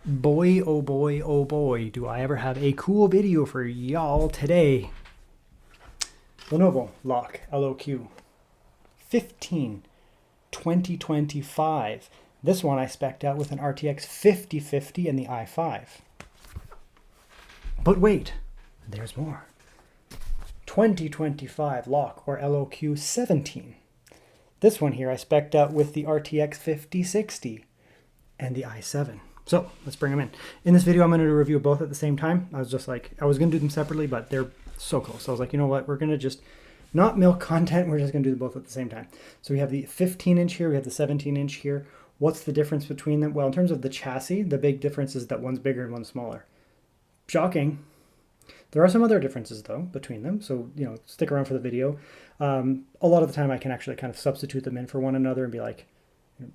Boy, oh boy, do I ever have a cool video for y'all today. Lenovo LOQ 15 2025. This one I spec'd out with an RTX 5050 and the i5. But wait, there's more. 2025 LOQ or LOQ 17. This one here I spec'd out with the RTX 5060 and the i7. So let's bring them in. In this video, I'm going to review both at the same time. I was going to do them separately, but they're so close. So I was like, you know what? We're going to just not milk content. We're just going to do them both at the same time. So we have the 15-inch here. We have the 17-inch here. What's the difference between them? Well, in terms of the chassis, the big difference is that one's bigger and one's smaller. Shocking. There are some other differences, though, between them. So, stick around for the video. A lot of the time, I can actually kind of substitute them in for one another and be like,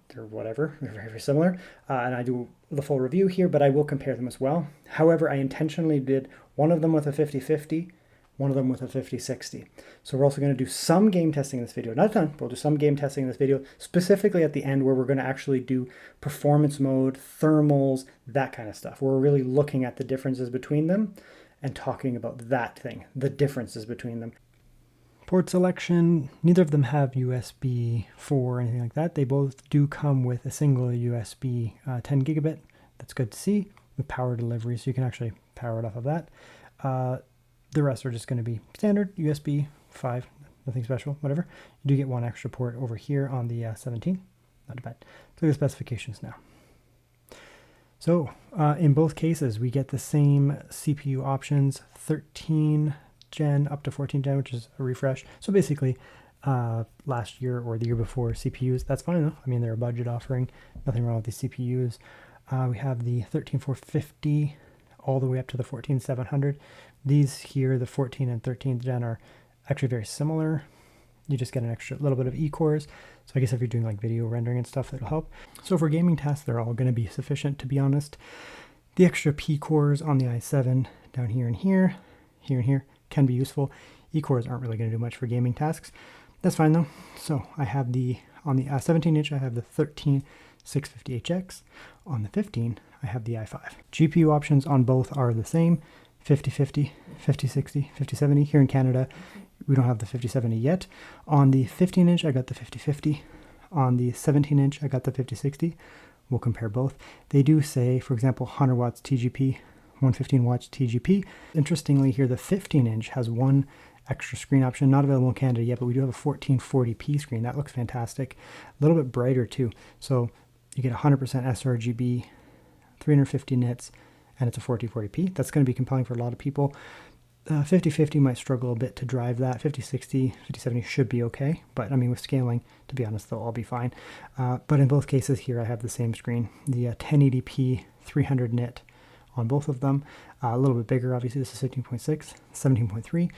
they're whatever, they're very, very similar. And I do the full review here, but I will compare them as well. However, I intentionally did one of them with a 5050, one of them with a 5060. So we're also going to do some game testing in this video. Not a ton, but we'll do some game testing in this video, specifically at the end where we're going to actually do performance mode, thermals, that kind of stuff. We're really looking at the differences between them and talking about that thing, the differences between them. Port selection, neither of them have USB 4 or anything like that. They both do come with a single USB 10 gigabit. That's good to see, with power delivery, so you can actually power it off of that. The rest are just going to be standard USB 5, nothing special, whatever. You do get one extra port over here on the 17, not bad. So the specifications now. So in both cases, we get the same CPU options, 13 gen up to 14 gen, which is a refresh. So basically last year or the year before CPUs. That's fine though. I mean, they're a budget offering. Nothing wrong with these CPUs. We have the 13450 all the way up to the 14700. These here, the 14 and 13th gen, are actually very similar. You just get an extra little bit of E-cores. So I guess if you're doing like video rendering and stuff, that'll help. So for gaming tasks, they're all going to be sufficient, to be honest. The extra P-cores on the i7 down here and here, here and here, can be useful. E-cores aren't really going to do much for gaming tasks. That's fine though. So I have on the 17-inch, I have the 13650HX. On the 15, I have the i5. GPU options on both are the same, 5050, 5060, 5070. Here in Canada, we don't have the 5070 yet. On the 15-inch, I got the 5050. On the 17-inch, I got the 5060. We'll compare both. They do say, for example, 100 watts TGP, 115 watts TGP. Interestingly here, the 15-inch has one extra screen option, not available in Canada yet, but we do have a 1440p screen. That looks fantastic. A little bit brighter too. So you get 100% sRGB, 350 nits, and it's a 1440p. That's going to be compelling for a lot of people. 5050 might struggle a bit to drive that. 5060, 5070 should be okay. But I mean, with scaling, to be honest, they'll all be fine. But in both cases here, I have the same screen. The 1080p 300 nit on both of them. A little bit bigger, obviously. This is 15.6, 17.3.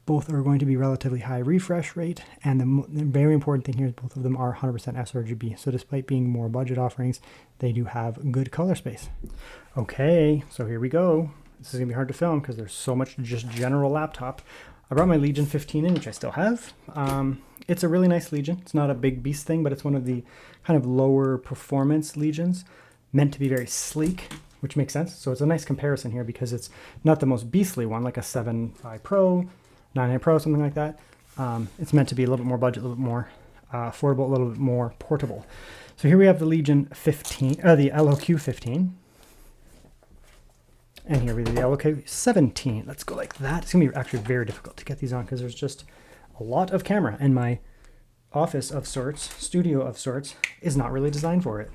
Both are going to be relatively high refresh rate. And the very important thing here is both of them are 100% sRGB. So despite being more budget offerings, they do have good color space. Okay, so here we go. This is going to be hard to film because there's so much just general laptop. I brought my Legion 15 in, which I still have. It's a really nice Legion. It's not a big beast thing, but it's one of the kind of lower performance Legions, meant to be very sleek, which makes sense. So it's a nice comparison here because it's not the most beastly one, like a 7i Pro, 9i Pro, something like that. It's meant to be a little bit more budget, a little bit more affordable, a little bit more portable. So here we have the Legion 15, the LOQ 15. And here we have the LOQ 17. Let's go like that. It's going to be actually very difficult to get these on because there's just a lot of camera. And my office of sorts, studio of sorts, is not really designed for it.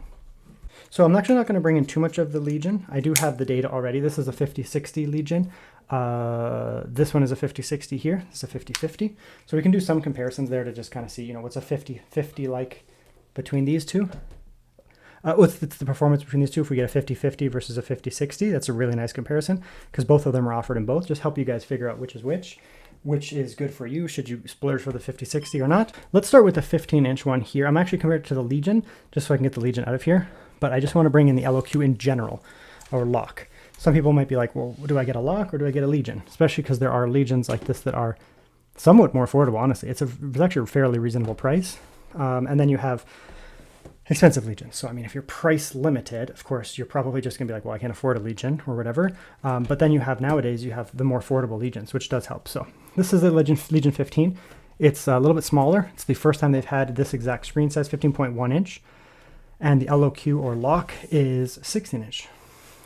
So I'm actually not going to bring in too much of the Legion. I do have the data already. This is a 5060 Legion. This one is a 5060 here. This is a 5050. So we can do some comparisons there to just kind of see, what's a 5050 like between these two. It's the performance between these two. If we get a 5050 versus a 5060, that's a really nice comparison because both of them are offered in both. Just help you guys figure out which is good for you. Should you splurge for the 5060 or not? Let's start with the 15-inch one here. I'm actually compared it to the Legion just so I can get the Legion out of here. But I just want to bring in the LOQ in general, or LOQ. Some people might be like, well, do I get a LOQ or do I get a Legion? Especially because there are Legions like this that are somewhat more affordable, honestly. It's actually a fairly reasonable price. And then you have expensive Legions. So, I mean, if you're price limited, of course, you're probably just going to be like, well, I can't afford a Legion or whatever. But then you have nowadays, you have the more affordable Legions, which does help. So this is the Legion 15. It's a little bit smaller. It's the first time they've had this exact screen size, 15.1 inch. And the LOQ or lock is 16 inch.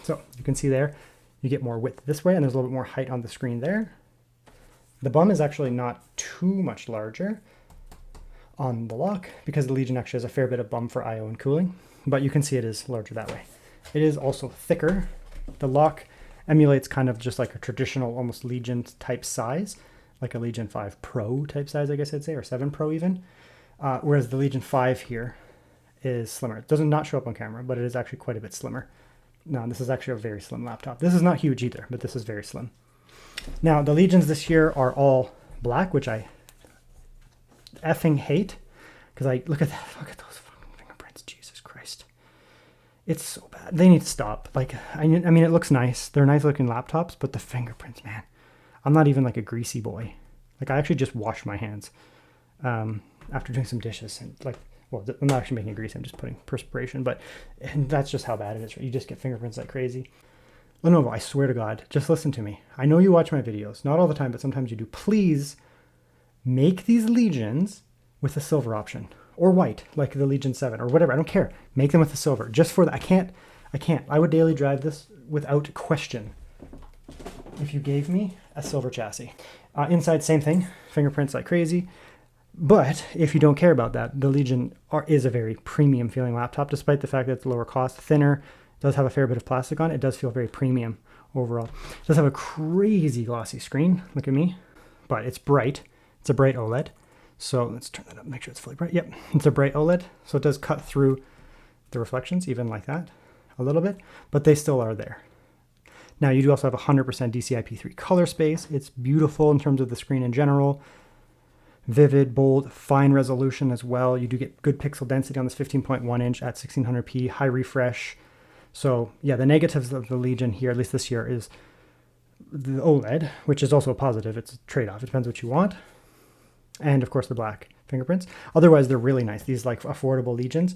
So you can see there, you get more width this way, and there's a little bit more height on the screen there. The bum is actually not too much larger on the lock because the Legion actually has a fair bit of bum for I/O and cooling, but you can see it is larger that way. It is also thicker. The lock emulates kind of just like a traditional almost Legion type size, like a Legion 5 Pro type size, I guess I'd say, or 7 Pro even, whereas the Legion 5 here is slimmer. It does not show up on camera, but it is actually quite a bit slimmer. Now, this is actually a very slim laptop. This is not huge either, but this is very slim. Now, the Legions this year are all black, which I effing hate, because look at those fucking fingerprints. Jesus Christ, it's so bad. They need to stop. Like, I mean, it looks nice. They're nice looking laptops, but the fingerprints, man. I'm not even like a greasy boy. Like, I actually just wash my hands after doing some dishes, and like, well, I'm not actually making it greasy. I'm just putting perspiration, and that's just how bad it is. You just get fingerprints like crazy. Lenovo, I swear to God, just listen to me. I know you watch my videos, not all the time, but sometimes you do. Please make these Legions with a silver option, or white, like the Legion 7 or whatever. I don't care. Make them with the silver, just for that. I can't. I would daily drive this without question if you gave me a silver chassis. Inside, same thing, fingerprints like crazy. But if you don't care about that, the Legion is a very premium feeling laptop, despite the fact that it's lower cost, thinner, does have a fair bit of plastic on it. It does feel very premium overall. It does have a crazy glossy screen. Look at me. But it's bright. It's a bright OLED. So let's turn that up, make sure it's fully bright. Yep, it's a bright OLED. So it does cut through the reflections, even like that, a little bit, but they still are there. Now you do also have 100% DCI-P3 color space. It's beautiful in terms of the screen in general. Vivid, bold, fine resolution as well. You do get good pixel density on this 15.1 inch at 1600p, high refresh. So yeah, the negatives of the Legion here, at least this year, is the OLED, which is also a positive. It's a trade-off. It depends what you want. And of course the black fingerprints. Otherwise, they're really nice. These like affordable Legions.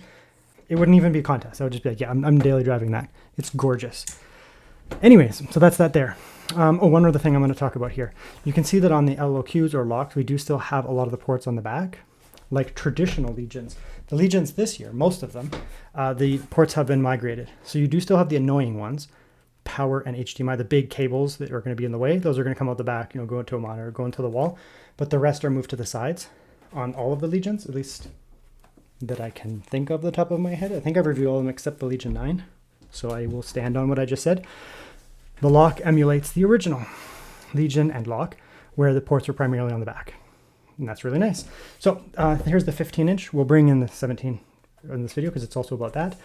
It wouldn't even be a contest. I would just be like, yeah, I'm daily driving that. It's gorgeous. Anyways, so that's that there. One other thing I'm going to talk about here. You can see that on the LOQs or locks, we do still have a lot of the ports on the back, like traditional Legions. The Legions this year, most of them, the ports have been migrated. So you do still have the annoying ones, power and HDMI, the big cables that are going to be in the way. Those are going to come out the back, go into a monitor, go into the wall. But the rest are moved to the sides on all of the Legions, at least that I can think of the top of my head. I think I've reviewed all of them except the Legion 9. So I will stand on what I just said. The lock emulates the original Legion and lock, where the ports are primarily on the back. And that's really nice. So here's the 15 inch. We'll bring in the 17 in this video because it's also about that.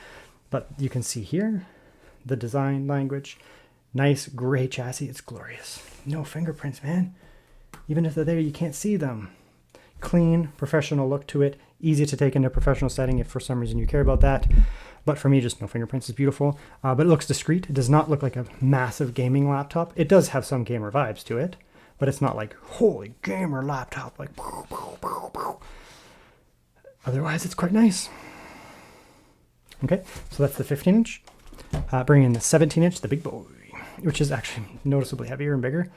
But you can see here the design language. Nice gray chassis. It's glorious. No fingerprints, man. Even if they're there, you can't see them. Clean, professional look to it. Easy to take into a professional setting if for some reason you care about that. But for me, just no fingerprints is beautiful. But it looks discreet. It does not look like a massive gaming laptop. It does have some gamer vibes to it, but it's not like, holy gamer laptop, like, pow, pow, pow, pow. Otherwise, it's quite nice. Okay, so that's the 15 inch. Bring in the 17 inch, the big boy, which is actually noticeably heavier and bigger.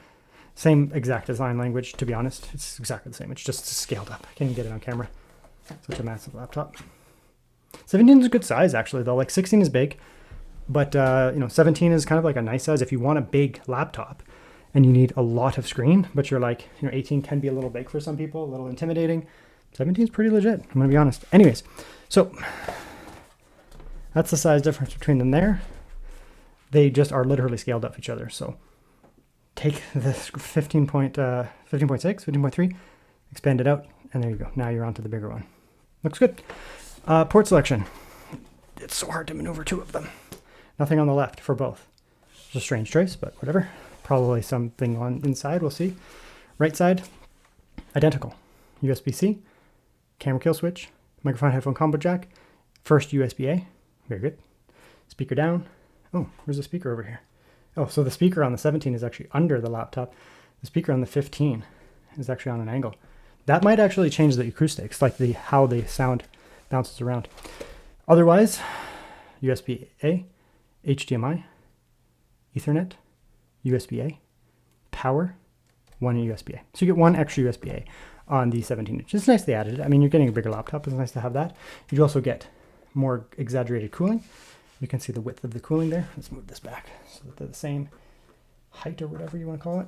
Same exact design language, to be honest. It's exactly the same. It's just scaled up. I can't even get it on camera. Such a massive laptop. 17 is a good size, actually, though. Like 16 is big, but 17 is kind of like a nice size if you want a big laptop and you need a lot of screen. But you're like, 18 can be a little big for some people, a little intimidating. 17 is pretty legit. I'm gonna be honest. Anyways, so that's the size difference between them there. They just are literally scaled up each other. So take this 15.6, 15.3, expand it out, and there you go. Now you're onto the bigger one. Looks good. Port selection. It's so hard to maneuver two of them. Nothing on the left for both. It's a strange choice, but whatever. Probably something on inside, we'll see. Right side, identical. USB-C, camera kill switch, microphone headphone combo jack, first USB-A, very good. Speaker down. Oh, where's the speaker over here? Oh, so the speaker on the 17 is actually under the laptop. The speaker on the 15 is actually on an angle. That might actually change the acoustics, like how the sound bounces around. Otherwise, USB-A, HDMI, Ethernet, USB-A, power, one USB-A. So you get one extra USB-A on the 17-inch. It's nice they added it. I mean, you're getting a bigger laptop. It's nice to have that. You also get more exaggerated cooling. You can see the width of the cooling there. Let's move this back so that they're the same height or whatever you want to call it.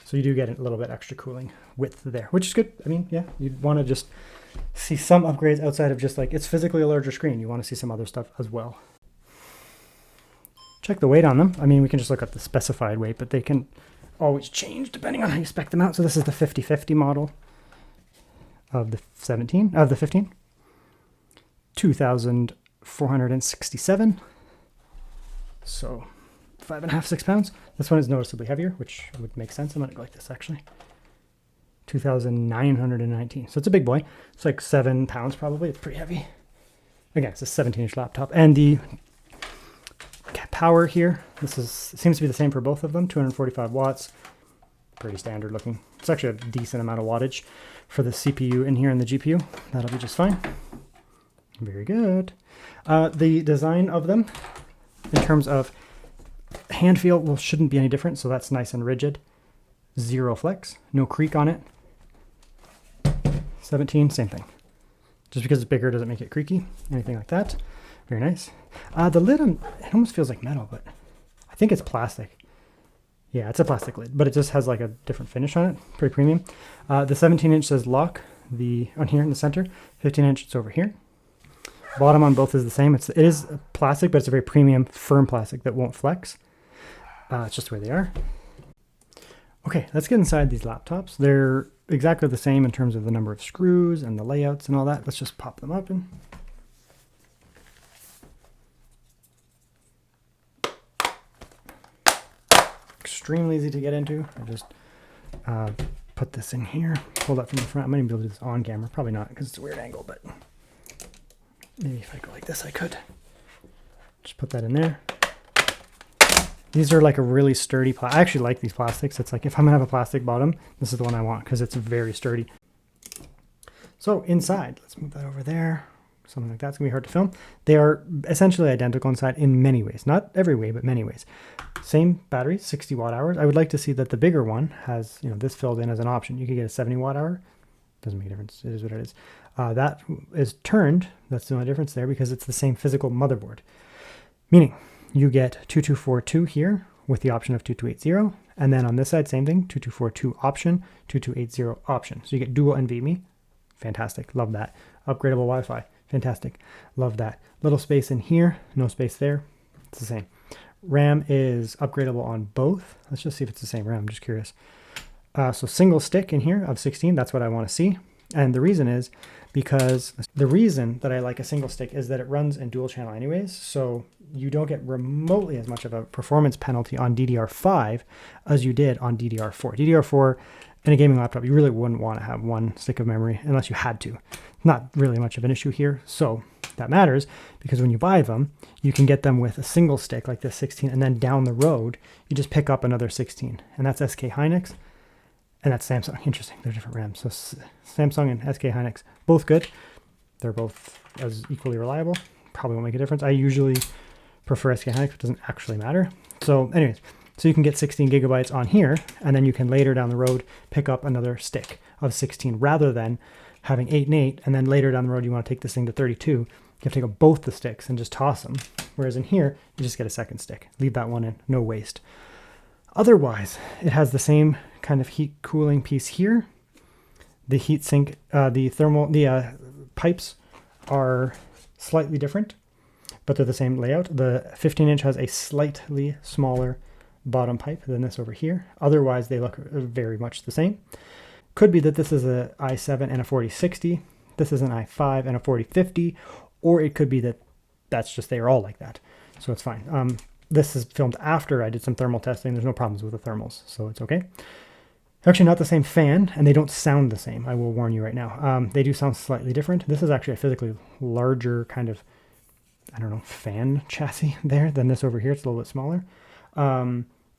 So you do get a little bit extra cooling width there, which is good. I mean, yeah, you'd want to just see some upgrades outside of just like it's physically a larger screen. You want to see some other stuff as well. Check the weight on them. I mean, we can just look at the specified weight, but they can always change depending on how you spec them out. So this is the 5050 model of the 15, 2,467. So 5.5, 6 pounds. This one is noticeably heavier, which would make sense. I'm going to go like this actually. 2,919. So it's a big boy. It's like 7 pounds probably. It's pretty heavy. Again, it's a 17-inch laptop. And the power here, seems to be the same for both of them. 245 watts. Pretty standard looking. It's actually a decent amount of wattage for the CPU in here and the GPU. That'll be just fine. Very good. The design of them in terms of hand feel, well, shouldn't be any different. So that's nice and rigid. Zero flex, no creak on it. 17, same thing. Just because it's bigger doesn't make it creaky, anything like that. Very nice. The lid, it almost feels like metal, but I think it's plastic. Yeah, it's a plastic lid, but it just has like a different finish on it. Pretty premium. The 17-inch says LOQ on here in the center. 15-inch, it's over here. Bottom on both is the same. It is plastic, but it's a very premium, firm plastic that won't flex. It's just the way they are. Okay, let's get inside these laptops. They're exactly the same in terms of the number of screws and the layouts and all that. Let's just pop them open. Extremely easy to get into. I just put this in here, pull that from the front. I might even be able to do this on camera. Probably not because it's a weird angle, but maybe if I go like this, I could. Just put that in there. These are like a really sturdy I actually like these plastics. It's like if I'm gonna have a plastic bottom, this is the one I want because it's very sturdy. So inside, let's move that over there. Something like that's gonna be hard to film. They are essentially identical inside in many ways. Not every way, but many ways. Same battery, 60 watt hours. I would like to see that the bigger one has, this filled in as an option. You could get a 70 watt hour. Doesn't make a difference. It is what it is. That is turned. That's the only difference there because it's the same physical motherboard. Meaning, you get 2242 here with the option of 2280. And then on this side, same thing, 2242 option, 2280 option. So you get dual NVMe. Fantastic. Love that. Upgradable Wi-Fi. Fantastic. Love that. Little space in here. No space there. It's the same. RAM is upgradable on both. Let's just see if it's the same RAM. I'm just curious. So single stick in here of 16. That's what I want to see. And the reason is because the reason that I like a single stick is that it runs in dual channel anyways. So you don't get remotely as much of a performance penalty on DDR5 as you did on DDR4. DDR4 in a gaming laptop, you really wouldn't want to have one stick of memory unless you had to. Not really much of an issue here. So that matters because when you buy them, you can get them with a single stick like this 16, and then down the road, you just pick up another 16. And that's SK Hynix. And that's Samsung. Interesting. They're different RAMs. So Samsung and SK Hynix, both good. They're both as equally reliable. Probably won't make a difference. I usually prefer SK Hynix. It doesn't actually matter. So anyways, so you can get 16 gigabytes on here, and then you can later down the road pick up another stick of 16 rather than having 8 and 8, and then later down the road you want to take this thing to 32. You have to take up both the sticks and just toss them. Whereas in here, you just get a second stick. Leave that one in. No waste. Otherwise, it has the same kind of heat cooling piece here. The heat sink, the pipes are slightly different, but they're the same layout. The 15-inch has a slightly smaller bottom pipe than this over here. Otherwise, they look very much the same. Could be that this is a i7 and a 4060. This is an i5 and a 4050, or it could be that that's just they are all like that. So it's fine. This is filmed after I did some thermal testing. There's no problems with the thermals, so it's okay. Actually not the same fan, and they don't sound the same. I will warn you right now. They do sound slightly different. This is actually a physically larger kind of, I don't know, fan chassis there than this over here. It's a little bit smaller.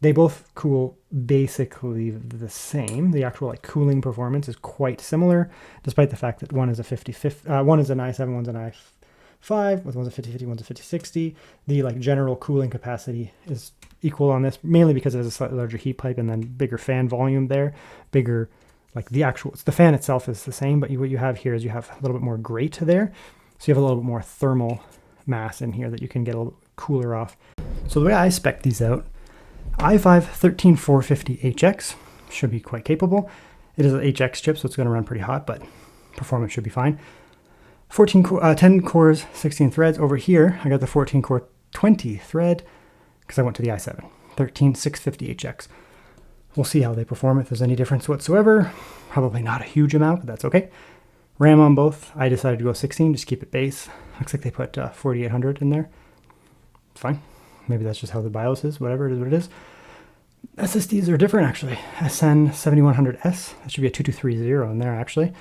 They both cool basically the same. The actual like cooling performance is quite similar, despite the fact that one is a 50/50, one is an i7, one's an i5, with one's a 50/50, one's a 50/60. The like general cooling capacity is equal on this, mainly because it has a slightly larger heat pipe and then bigger fan volume there, bigger like the fan itself is the same, but what you have here is you have a little bit more grate there, so you have a little bit more thermal mass in here that you can get a little cooler off. So the way I spec these out, i5 13450HX should be quite capable. It is an HX chip, so it's going to run pretty hot, but performance should be fine. 10 cores, 16 threads. Over here, I got the 14 core 20 thread because I went to the i7 13650HX. We'll see how they perform, if there's any difference whatsoever. Probably not a huge amount, but that's okay. RAM on both. I decided to go 16, just keep it base. Looks like they put 4800 in there. It's fine. Maybe that's just how the BIOS is, whatever it is what it is. SSDs are different actually. SN7100S, that should be a 2230 in there actually.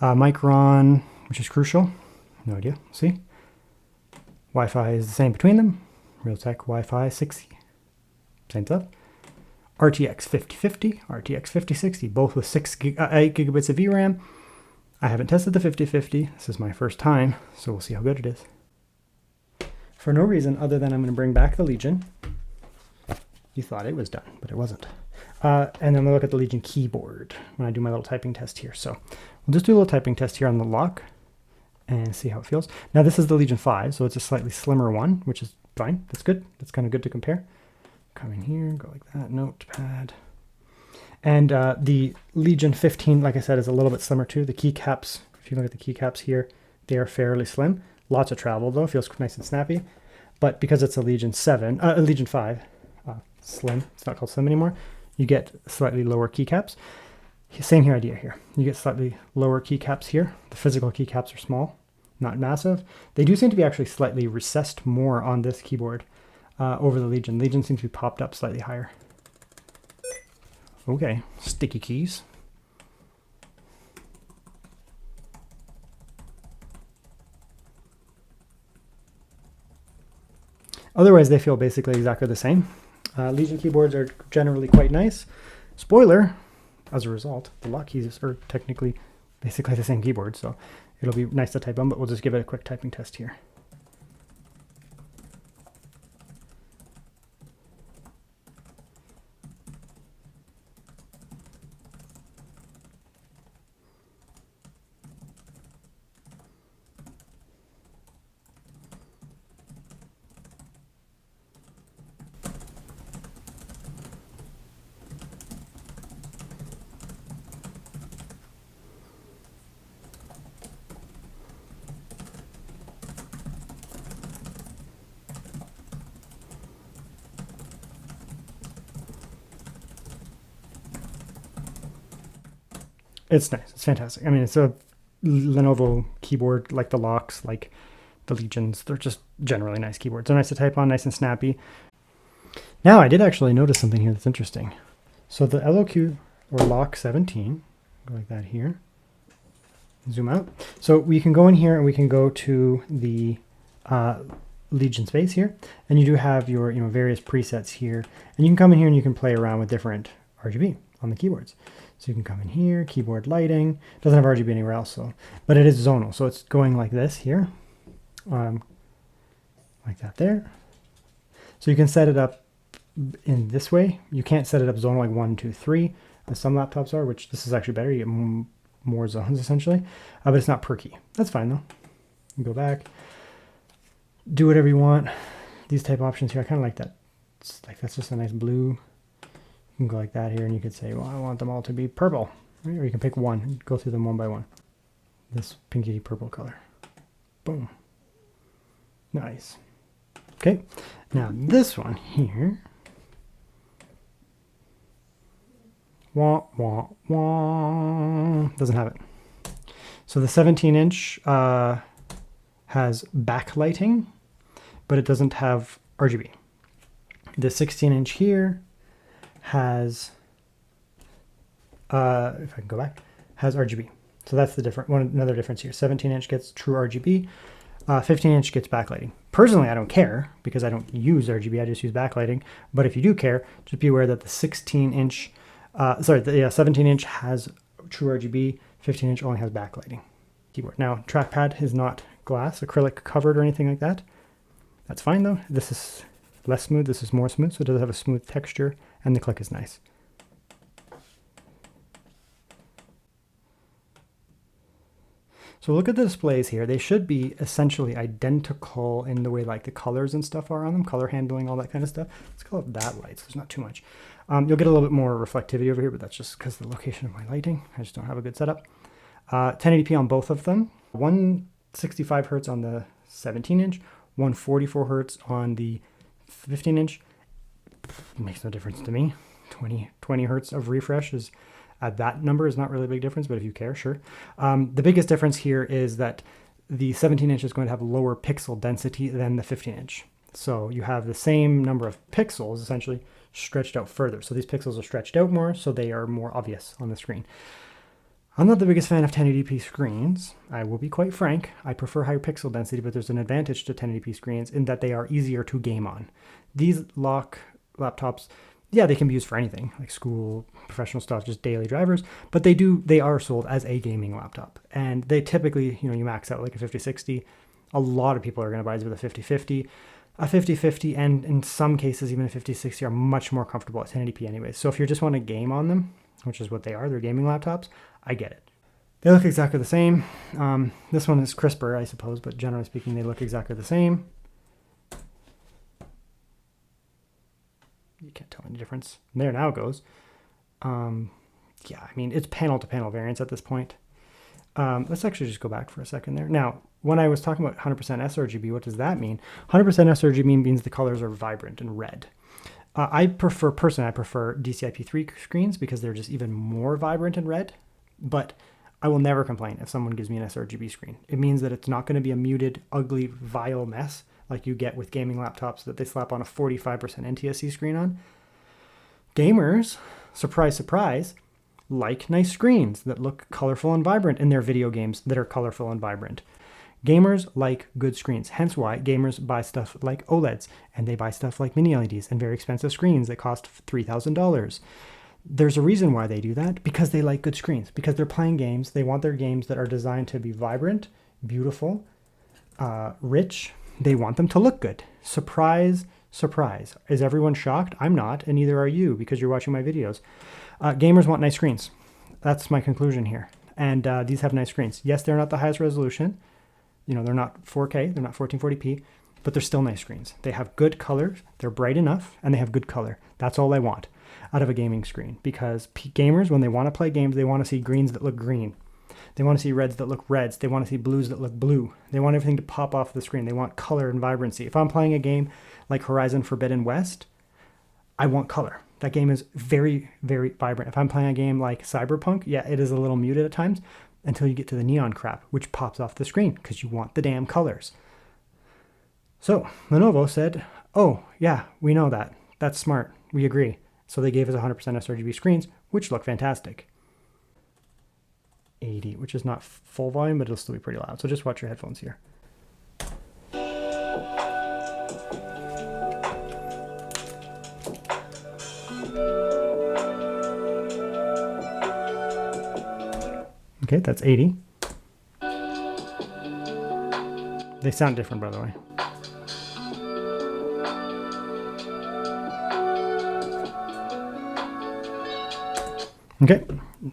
Micron, which is crucial. No idea, see? Wi-Fi is the same between them. Realtek Wi-Fi 6E, same stuff. RTX 5050, RTX 5060, both with 8 gigabits of VRAM. I haven't tested the 5050. This is my first time, so we'll see how good it is. For no reason other than I'm going to bring back the Legion. You thought it was done, but it wasn't. And then I'm going to look at the Legion keyboard when I do my little typing test here. So we'll just do a little typing test here on the lock and see how it feels. Now this is the Legion 5, so it's a slightly slimmer one, which is fine. That's good. That's kind of good to compare. Come in here, go like that, notepad. And the Legion 15, like I said, is a little bit slimmer too. The keycaps, if you look at the keycaps here, they are fairly slim. Lots of travel though, feels nice and snappy. But because it's a Legion 5, slim, it's not called slim anymore, you get slightly lower keycaps. Same here idea here. You get slightly lower keycaps here. The physical keycaps are small, not massive. They do seem to be actually slightly recessed more on this keyboard over the Legion. Legion seems to be popped up slightly higher. Okay, sticky keys. Otherwise, they feel basically exactly the same. Legion keyboards are generally quite nice. Spoiler, as a result, the lock keys are technically basically the same keyboard, so it'll be nice to type on, but we'll just give it a quick typing test here. It's nice. It's fantastic. I mean, it's a Lenovo keyboard, like the locks, like the Legions. They're just generally nice keyboards. They're nice to type on, nice and snappy. Now, I did actually notice something here that's interesting. So the LOQ, or lock 17, go like that here. Zoom out. So we can go in here and we can go to the Legion space here, and you do have your various presets here, and you can come in here and you can play around with different RGB on the keyboards. So you can come in here, keyboard lighting. Doesn't have RGB anywhere else, so, but it is zonal. So it's going like this here, like that there. So you can set it up in this way. You can't set it up zonal like 1, 2, 3, as some laptops are, which this is actually better. You get more zones essentially, but it's not perky. That's fine though. You go back, do whatever you want. These type options here, I kind of like that. It's like that's just a nice blue. You can go like that here, and you could say, well, I want them all to be purple. Right? Or you can pick one and go through them one by one. This pinky purple color. Boom. Nice. Okay. Now this one here. Wah, wah, wah. Doesn't have it. So the 17-inch has backlighting, but it doesn't have RGB. The 16-inch here has, if I can go back, has RGB. So that's the another difference here. 17-inch gets true RGB, 15-inch gets backlighting. Personally, I don't care because I don't use RGB, I just use backlighting. But if you do care, just be aware that the 17-inch has true RGB, 15-inch only has backlighting keyboard. Now, trackpad is not glass, acrylic covered or anything like that. That's fine though. This is less smooth, this is more smooth, so it does have a smooth texture, and the click is nice. So look at the displays here. They should be essentially identical in the way like the colors and stuff are on them, color handling, all that kind of stuff. Let's call it that light, so there's not too much. You'll get a little bit more reflectivity over here, but that's just because of the location of my lighting. I just don't have a good setup. 1080p on both of them. 165 hertz on the 17-inch, 144 hertz on the 15-inch. Makes no difference to me. 20 hertz of refresh is at that number is not really a big difference, but if you care, sure. The biggest difference here is that the 17-inch is going to have lower pixel density than the 15-inch. So you have the same number of pixels essentially stretched out further. So these pixels are stretched out more, so they are more obvious on the screen. I'm not the biggest fan of 1080p screens. I will be quite frank. I prefer higher pixel density, but there's an advantage to 1080p screens in that they are easier to game on. These LOQ laptops, yeah, they can be used for anything, like school, professional stuff, just daily drivers, but they are sold as a gaming laptop. And they typically, you max out like a 5060. A lot of people are going to buy these with a 5050. A 5050 and in some cases even a 5060 are much more comfortable at 1080p anyways. So if you just want to game on them, which is what they are, they're gaming laptops, I get it. They look exactly the same. This one is crisper, I suppose, but generally speaking, they look exactly the same. You can't tell any difference. There now it goes. Yeah, I mean, it's panel-to-panel variants at this point. Let's actually just go back for a second there. Now, when I was talking about 100% sRGB, what does that mean? 100% sRGB means the colors are vibrant and red. Personally, I prefer DCI-P3 screens because they're just even more vibrant and red, but I will never complain if someone gives me an sRGB screen. It means that it's not going to be a muted, ugly, vile mess like you get with gaming laptops that they slap on a 45% NTSC screen on. Gamers, surprise, surprise, like nice screens that look colorful and vibrant in their video games that are colorful and vibrant. Gamers like good screens, hence why gamers buy stuff like OLEDs, and they buy stuff like mini LEDs and very expensive screens that cost $3,000. There's a reason why they do that, because they like good screens, because they're playing games. They want their games that are designed to be vibrant, beautiful, rich. They want them to look good. Surprise, surprise. Is everyone shocked? I'm not, and neither are you because you're watching my videos. Gamers want nice screens. That's my conclusion here. And these have nice screens. Yes, they're not the highest resolution. They're not 4K, they're not 1440p, but they're still nice screens. They have good colors, they're bright enough, and they have good color. That's all I want out of a gaming screen, because gamers, when they want to play games, they want to see greens that look green. They want to see reds that look reds. They want to see blues that look blue. They want everything to pop off the screen. They want color and vibrancy. If I'm playing a game like Horizon Forbidden West, I want color. That game is very, very vibrant. If I'm playing a game like Cyberpunk, yeah, it is a little muted at times, until you get to the neon crap, which pops off the screen because you want the damn colors. So Lenovo said, oh yeah, we know that. That's smart. We agree. So they gave us 100% sRGB screens, which look fantastic. 80, which is not full volume, but it'll still be pretty loud. So just watch your headphones here. Okay, that's 80. They sound different, by the way. Okay,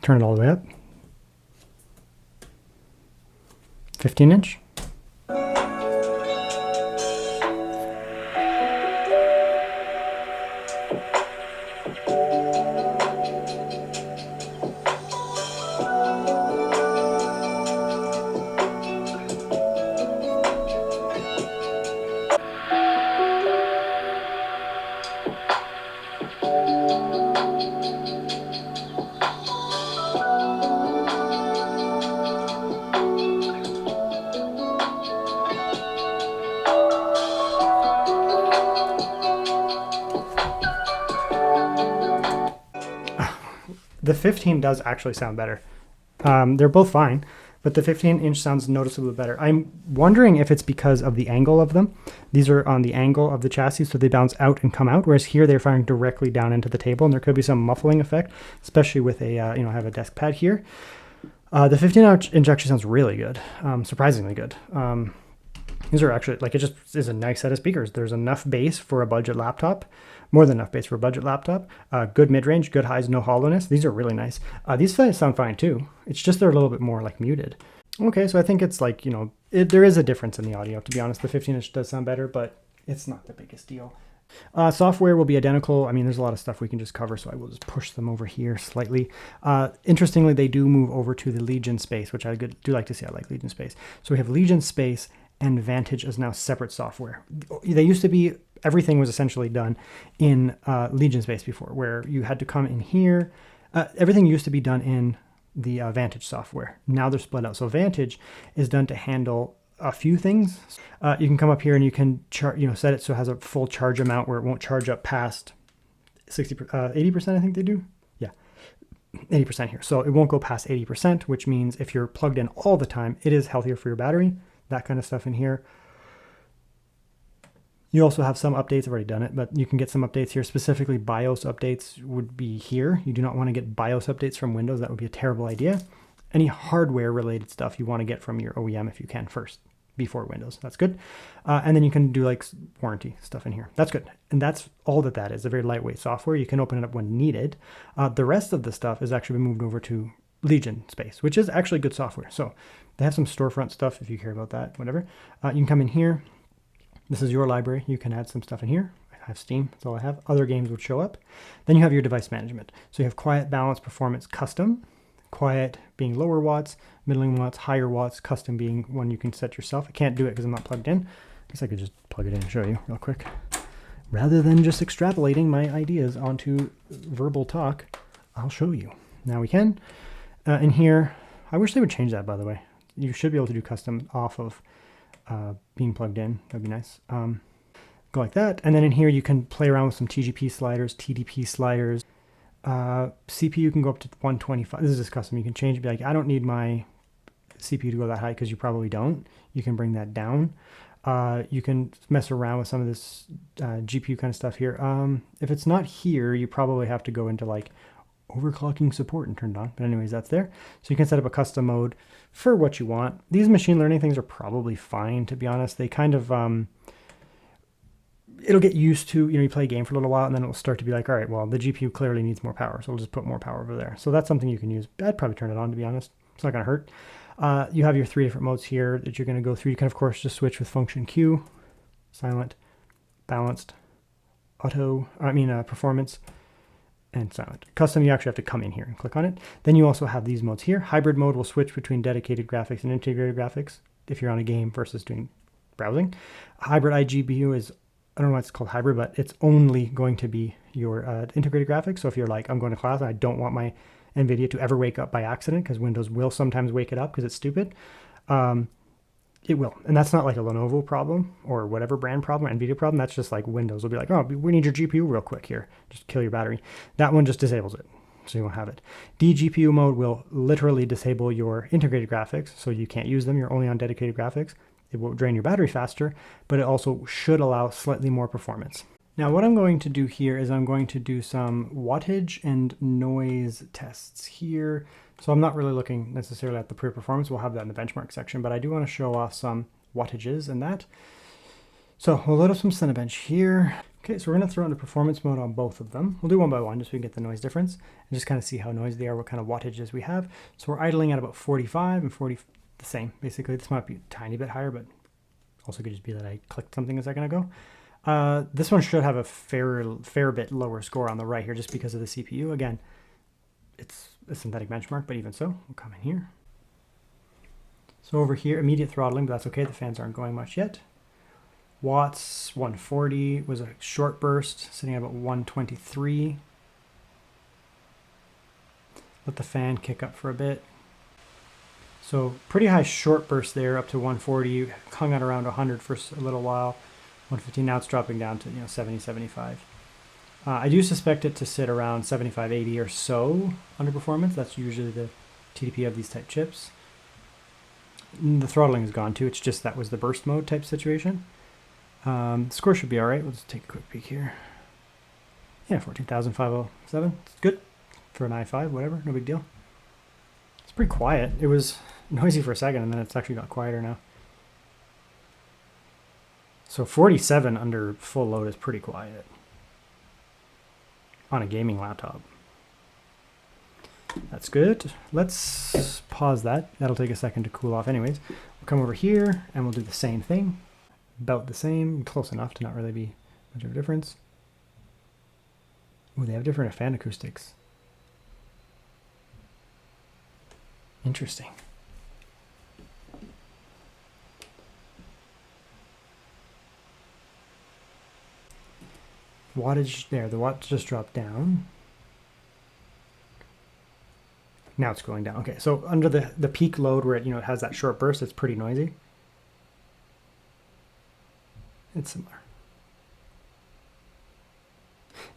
turn it all the way up. 15-inch. The 15 does actually sound better. They're both fine, but the 15-inch sounds noticeably better. I'm wondering if it's because of the angle of them. These are on the angle of the chassis, so they bounce out and come out, whereas here they're firing directly down into the table, and there could be some muffling effect, especially with a, I have a desk pad here. The 15-inch actually sounds really good, surprisingly good. These are actually, like, it just is a nice set of speakers. There's enough bass for a budget laptop, more than enough bass for a budget laptop. Good mid-range, good highs, no hollowness. These are really nice. These sound fine too. It's just they're a little bit more like muted. Okay, so I think it's like, there is a difference in the audio. To be honest, the 15-inch does sound better, but it's not the biggest deal. Software will be identical. I mean, there's a lot of stuff we can just cover, so I will just push them over here slightly. Interestingly, they do move over to the Legion Space, which I do like to see. I like Legion Space. So we have Legion Space, and Vantage is now separate software. They used to be, everything was essentially done in Legion Space before, where you had to come in here. Everything used to be done in the Vantage software. Now they're split out. So Vantage is done to handle a few things. You can come up here and you can set it so it has a full charge amount where it won't charge up past 80%, I think they do. Yeah, 80% here. So it won't go past 80%, which means if you're plugged in all the time, it is healthier for your battery. That kind of stuff in here. You also have some updates. I've already done it, but you can get some updates here. Specifically, BIOS updates would be here. You do not want to get BIOS updates from Windows. That would be a terrible idea. Any hardware related stuff you want to get from your OEM if you can first, before Windows. That's good. And then you can do like warranty stuff in here. That's good. And that's all that is. A very lightweight software. You can open it up when needed. The rest of the stuff is actually been moved over to Legion Space, which is actually good software. So they have some storefront stuff if you care about that, whatever. You can come in here. This is your library. You can add some stuff in here. I have Steam. That's all I have. Other games would show up. Then you have your device management. So you have quiet, balance, performance, custom. Quiet being lower watts, middling watts, higher watts, custom being one you can set yourself. I can't do it because I'm not plugged in. I guess I could just plug it in and show you real quick. Rather than just extrapolating my ideas onto verbal talk, I'll show you. Now we can. In here, I wish they would change that, by the way. You should be able to do custom off of being plugged in. That'd be nice. Go like that. And then in here, you can play around with some TGP sliders, TDP sliders. CPU can go up to 125. This is just custom. You can change it. Be like, I don't need my CPU to go that high, because you probably don't. You can bring that down. You can mess around with some of this GPU kind of stuff here. If it's not here, you probably have to go into like overclocking support and turn it on. But anyways, that's there. So you can set up a custom mode for what you want. These machine learning things are probably fine, to be honest. They kind of, it'll get used to, you play a game for a little while, and then it'll start to be like, all right, well, the GPU clearly needs more power, so we'll just put more power over there. So that's something you can use. I'd probably turn it on, to be honest. It's not going to hurt. You have your 3 different modes here that you're going to go through. You can, of course, just switch with function Q, silent, balanced, performance, and silent. Custom, you actually have to come in here and click on it. Then you also have these modes here. Hybrid mode will switch between dedicated graphics and integrated graphics if you're on a game versus doing browsing. Hybrid iGPU is, I don't know why it's called hybrid, but it's only going to be your integrated graphics. So if you're like, I'm going to class and I don't want my NVIDIA to ever wake up by accident, because Windows will sometimes wake it up because it's stupid, it will. And that's not like a Lenovo problem or whatever brand problem or NVIDIA problem. That's just like Windows will be like, oh, we need your GPU real quick here. Just kill your battery. That one just disables it, so you won't have it. DGPU mode will literally disable your integrated graphics, so you can't use them. You're only on dedicated graphics. It will drain your battery faster, but it also should allow slightly more performance. Now what I'm going to do here is I'm going to do some wattage and noise tests here. So I'm not really looking necessarily at the pure performance. We'll have that in the benchmark section, but I do want to show off some wattages and that. So we'll load up some Cinebench here. Okay, so we're going to throw in the performance mode on both of them. We'll do one by one just so we can get the noise difference and just kind of see how noisy they are, what kind of wattages we have. So we're idling at about 45 and 40, the same. Basically, this might be a tiny bit higher, but also could just be that I clicked something a second ago. This one should have a fair bit lower score on the right here just because of the CPU. Again, it's a synthetic benchmark, but even so, we'll come in here. So over here, immediate throttling, but that's okay. The fans aren't going much yet. Watts, 140 was a short burst, sitting at about 123. Let the fan kick up for a bit. So pretty high short burst there, up to 140. Hung out around 100 for a little while. 115, now it's dropping down to 70, 75. I do suspect it to sit around 75, 80 or so under performance. That's usually the TDP of these type chips. The throttling is gone too. It's just that was the burst mode type situation. Score should be all right. Let's take a quick peek here. Yeah, 14,507. It's good for an i5, whatever, no big deal. It's pretty quiet. It was noisy for a second, and then it's actually got quieter now. So 47 under full load is pretty quiet on a gaming laptop. That's good. Let's pause that. That'll take a second to cool off anyways. We'll come over here, and we'll do the same thing. About the same, close enough to not really be much of a difference. Ooh, they have different fan acoustics. Interesting. Wattage there, the watts just dropped down. Now it's going down. Okay, so under the peak load where it, it has that short burst, it's pretty noisy. It's similar.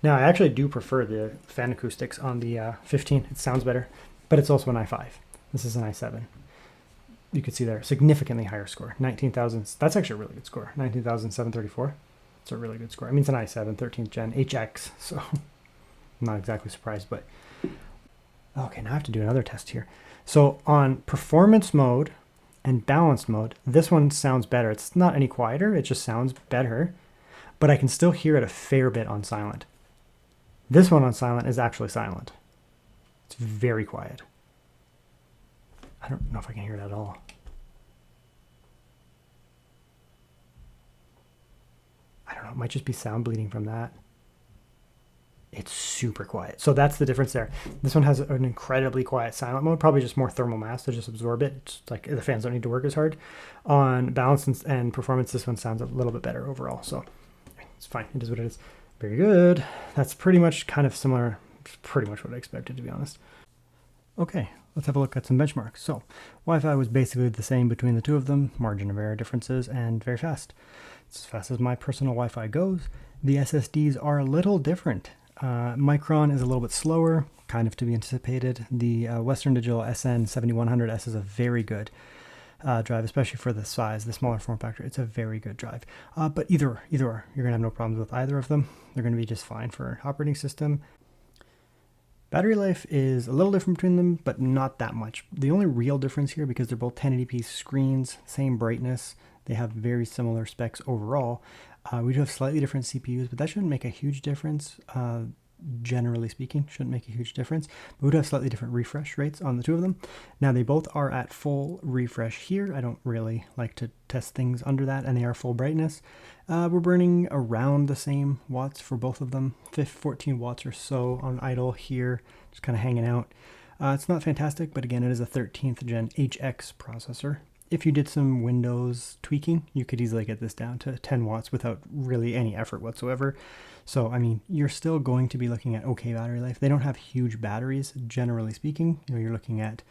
Now, I actually do prefer the fan acoustics on the 15. It sounds better, but it's also an i5. This is an i7. You can see there, significantly higher score, 19,000. That's actually a really good score, 19,734. It's a really good score. I mean, it's an i7, 13th gen, HX, so I'm not exactly surprised, but okay, now I have to do another test here. So on performance mode and balanced mode, this one sounds better. It's not any quieter, it just sounds better, but I can still hear it a fair bit on silent. This one on silent is actually silent. It's very quiet. I don't know if I can hear it at all. I don't know, it might just be sound bleeding from that. It's super quiet. So that's the difference there. This one has an incredibly quiet silent mode, probably just more thermal mass to just absorb it. It's like the fans don't need to work as hard. On balance and performance, this one sounds a little bit better overall. So it's fine. It is what it is. Very good. That's pretty much kind of similar. Pretty much what I expected, to be honest. Okay, let's have a look at some benchmarks. So Wi-Fi was basically the same between the two of them. Margin of error differences and very fast. It's as fast as my personal Wi-Fi goes. The SSDs are a little different. Micron is a little bit slower, kind of to be anticipated. The Western Digital SN7100S is a very good drive, especially for the size, the smaller form factor. It's a very good drive. But either or, you're going to have no problems with either of them. They're going to be just fine for operating system. Battery life is a little different between them, but not that much. The only real difference here, because they're both 1080p screens, same brightness, they have very similar specs overall. We do have slightly different CPUs, but that shouldn't make a huge difference. Generally speaking, shouldn't make a huge difference. But we do have slightly different refresh rates on the two of them. Now, they both are at full refresh here. I don't really like to test things under that, and they are full brightness. We're burning around the same watts for both of them, 14 watts or so on idle here, just kind of hanging out. It's not fantastic, but again, it is a 13th gen HX processor. If you did some Windows tweaking, you could easily get this down to 10 watts without really any effort whatsoever. So, I mean, you're still going to be looking at okay battery life. They don't have huge batteries, generally speaking. You're looking at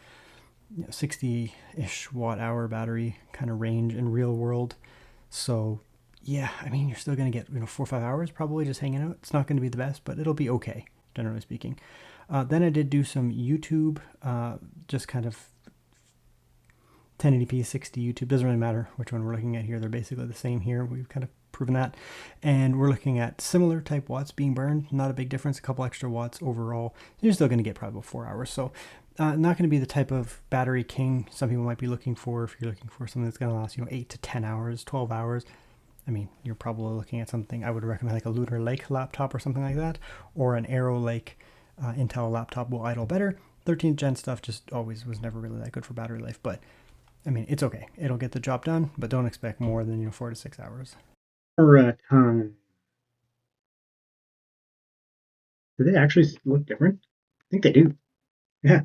60-ish watt-hour battery kind of range in real world. So, yeah, I mean, you're still going to get 4 or 5 hours probably just hanging out. It's not going to be the best, but it'll be okay, generally speaking. Then I did do some YouTube, just kind of 1080p, 60 YouTube, doesn't really matter which one we're looking at here. They're basically the same here. We've kind of proven that. And we're looking at similar type watts being burned. Not a big difference, a couple extra watts overall. You're still going to get probably about 4 hours. So not going to be the type of battery king some people might be looking for if you're looking for something that's going to last, 8 to 10 hours, 12 hours. I mean, you're probably looking at something, I would recommend like a Lunar Lake laptop or something like that, or an Arrow Lake Intel laptop will idle better. 13th gen stuff just always was never really that good for battery life, but I mean, it's okay. It'll get the job done, but don't expect more than 4 to 6 hours. Do they actually look different? I think they do. Yeah.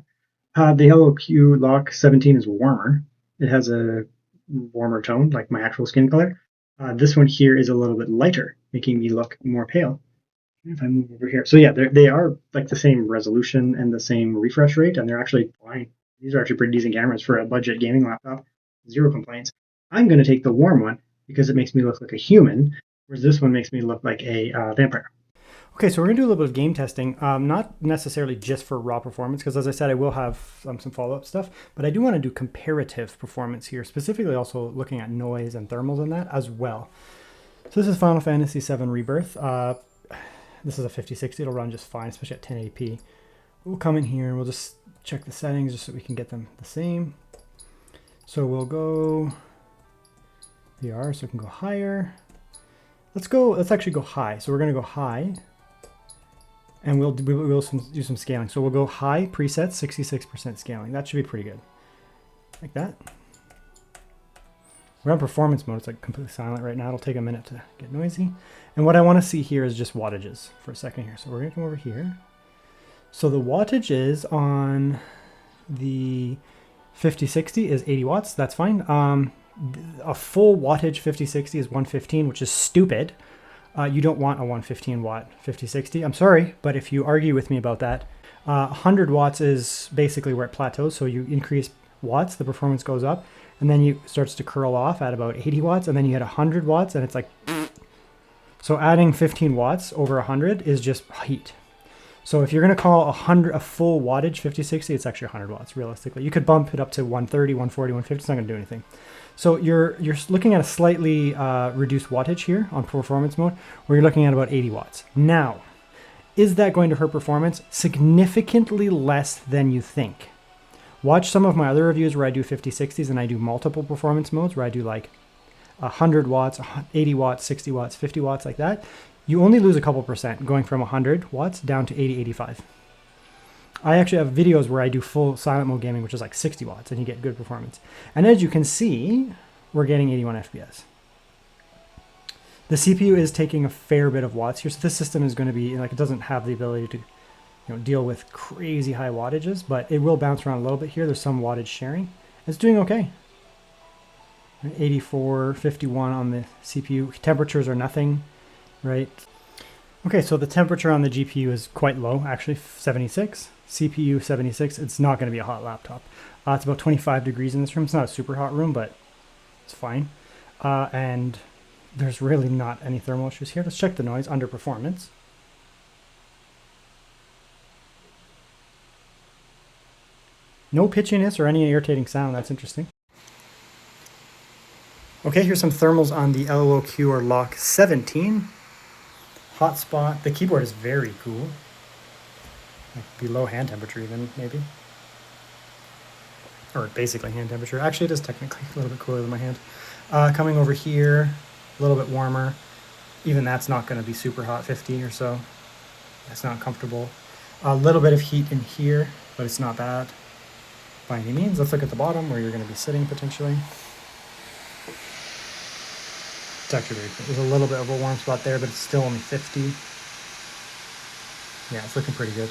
The LOQ Lock 17 is warmer. It has a warmer tone, like my actual skin color. This one here is a little bit lighter, making me look more pale. If I move over here. So yeah, they are like the same resolution and the same refresh rate, and they're actually fine. These are actually pretty decent cameras for a budget gaming laptop. Zero complaints. I'm going to take the warm one because it makes me look like a human, whereas this one makes me look like a vampire. Okay, so we're gonna do a little bit of game testing, not necessarily just for raw performance, because as I said, I will have some follow-up stuff, but I do want to do comparative performance here, specifically also looking at noise and thermals in that as well. So this is Final Fantasy VII Rebirth. This is a 5060, it'll run just fine, especially at 1080p. We'll come in here and we'll just check the settings just so we can get them the same. So we'll go VR, so we can go higher. Let's actually go high. So we're gonna go high. And we'll do some scaling. So we'll go high preset, 66% scaling. That should be pretty good. Like that. We're on performance mode. It's like completely silent right now. It'll take a minute to get noisy. And what I want to see here is just wattages for a second here. So we're going to come over here. So the wattages on the 5060 is 80 watts. That's fine. A full wattage 5060 is 115, which is stupid. You don't want a 115 watt 5060. I'm sorry, but if you argue with me about that, 100 watts is basically where it plateaus. So you increase watts, the performance goes up, and then you starts to curl off at about 80 watts, and then you hit 100 watts, and it's like, so adding 15 watts over 100 is just heat. So if you're going to call a full wattage 5060, it's actually 100 watts realistically. You could bump it up to 130, 140, 150. It's not going to do anything. So you're looking at a slightly reduced wattage here on performance mode, where you're looking at about 80 watts. Now, is that going to hurt performance? Significantly less than you think. Watch some of my other reviews where I do 5060s and I do multiple performance modes, where I do like 100 watts, 80 watts, 60 watts, 50 watts, like that. You only lose a couple percent going from 100 watts down to 80, 85. I actually have videos where I do full silent mode gaming, which is like 60 watts, and you get good performance. And as you can see, we're getting 81 FPS. The CPU is taking a fair bit of watts here, so this system is going to be, like, it doesn't have the ability to deal with crazy high wattages, but it will bounce around a little bit here. There's some wattage sharing. It's doing okay. 84, 51 on the CPU. Temperatures are nothing, right? Okay, so the temperature on the GPU is quite low, actually 76. CPU 76. It's not going to be a hot laptop. It's about 25 degrees in this room. It's not a super hot room, but it's fine. And there's really not any thermal issues here. Let's check the noise under performance. No pitchiness or any irritating sound. That's interesting. Okay, here's some thermals on the LOQ or LOQ 17. Hotspot. The keyboard is very cool. Like below hand temperature even, maybe. Or basically hand temperature. Actually, it is technically a little bit cooler than my hand. Coming over here, a little bit warmer. Even that's not going to be super hot, 50 or so. It's not comfortable. A little bit of heat in here, but it's not bad by any means. Let's look at the bottom where you're going to be sitting potentially. It's actually very cool. There's a little bit of a warm spot there, but it's still only 50. Yeah, it's looking pretty good.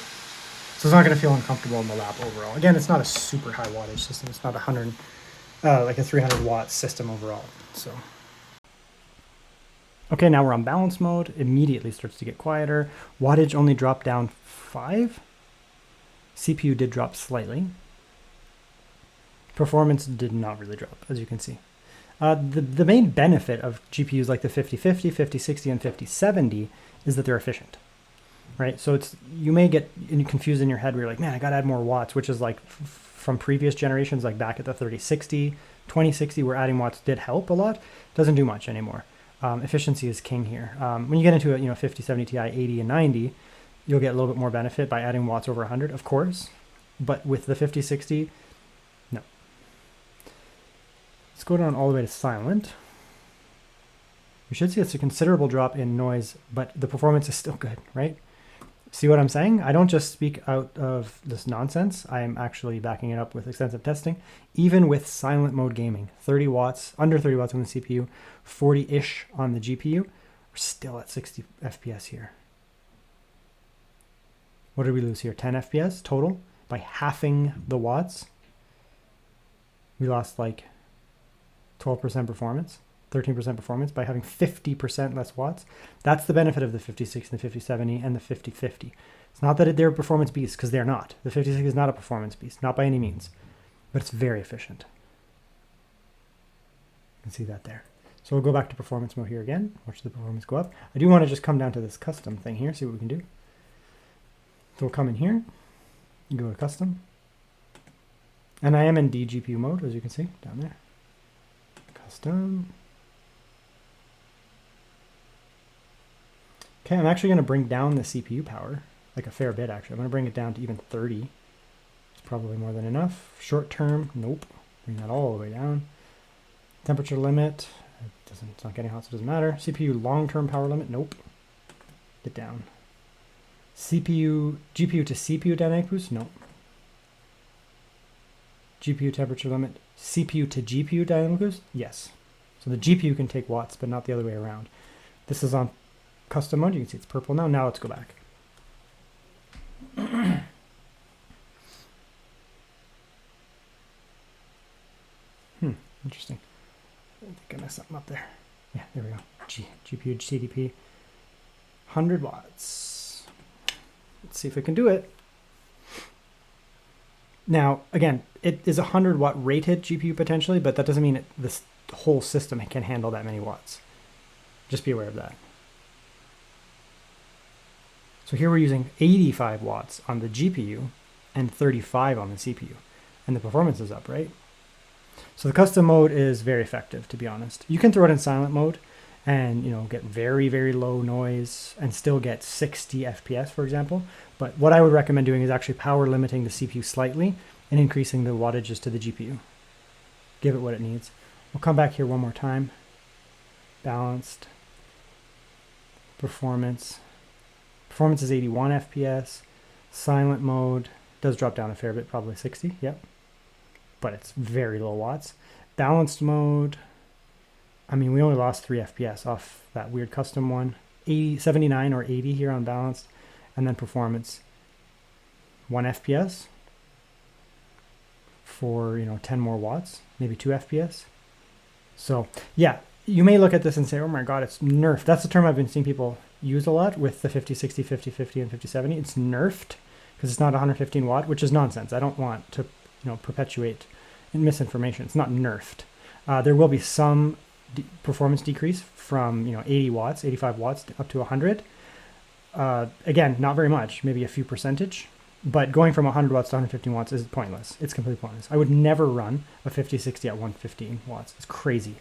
So it's not going to feel uncomfortable in the lap overall. Again, it's not a super high wattage system. It's not like a 300 watt system overall. So, okay, now we're on balance mode. Immediately starts to get quieter. Wattage only dropped down 5. CPU did drop slightly. Performance did not really drop, as you can see. The main benefit of GPUs like the 5050, 5060, and 5070 is that they're efficient, right? So you may get confused in your head where you're like, man, I got to add more watts, which is like from previous generations, like back at the 3060, 2060, where adding watts did help a lot. Doesn't do much anymore. Efficiency is king here. When you get into a 5070 Ti, 80, and 90, you'll get a little bit more benefit by adding watts over 100, of course. But with the 5060, no. Let's go down all the way to silent. You should see it's a considerable drop in noise, but the performance is still good, right? See what I'm saying? I don't just speak out of this nonsense. I'm actually backing it up with extensive testing. Even with silent mode gaming, 30 watts, under 30 watts on the CPU, 40-ish on the GPU, we're still at 60 FPS here. What did we lose here? 10 FPS total by halving the watts. We lost like 12% performance, 13% performance by having 50% less watts. That's the benefit of the 5060, the 5070, and the 5050. It's not that they're performance beasts, because they're not. The 5060 is not a performance beast, not by any means, but it's very efficient. You can see that there. So we'll go back to performance mode here again. Watch the performance go up. I do want to just come down to this custom thing here, see what we can do. So we'll come in here, go to custom. And I am in DGPU mode, as you can see down there. Custom. Okay, I'm actually going to bring down the CPU power, like a fair bit actually. I'm going to bring it down to even 30. It's probably more than enough. Short term, nope. Bring that all the way down. Temperature limit, it's not getting hot, so it doesn't matter. CPU long-term power limit, nope. Get down. GPU to CPU dynamic boost, nope. GPU temperature limit, CPU to GPU dynamic boost, yes. So the GPU can take watts, but not the other way around. This is on custom mode. You can see it's purple now. Now let's go back. Interesting. I think I messed something up there. Yeah, there we go. GPU TDP. 100 watts. Let's see if we can do it. Now, again, it is a 100 watt rated GPU potentially, but that doesn't mean this whole system can handle that many watts. Just be aware of that. So here we're using 85 watts on the GPU and 35 on the CPU. And the performance is up, right? So the custom mode is very effective, to be honest. You can throw it in silent mode and, you know, get very, very low noise and still get 60 FPS, for example. But what I would recommend doing is actually power limiting the CPU slightly and increasing the wattages to the GPU. Give it what it needs. We'll come back here one more time. Balanced. Performance. Performance is 81 FPS. Silent mode does drop down a fair bit, probably 60, yep. But it's very low watts. Balanced mode, I mean, we only lost 3 FPS off that weird custom one. 79 or 80 here on balanced. And then performance, 1 FPS for, you know, 10 more watts, maybe 2 FPS. So yeah, you may look at this and say, oh my God, it's nerfed. That's the term I've been seeing people use a lot with the 5060, 5050, and 5070. It's nerfed because it's not 115 watt, which is nonsense. I don't want to, you know, perpetuate misinformation. It's not nerfed. There will be some performance decrease from, you know, 80 watts, 85 watts up to 100. Again, not very much, maybe a few percentage, but going from 100 watts to 115 watts is pointless. It's completely pointless. I would never run a 5060 at 115 watts. It's crazy.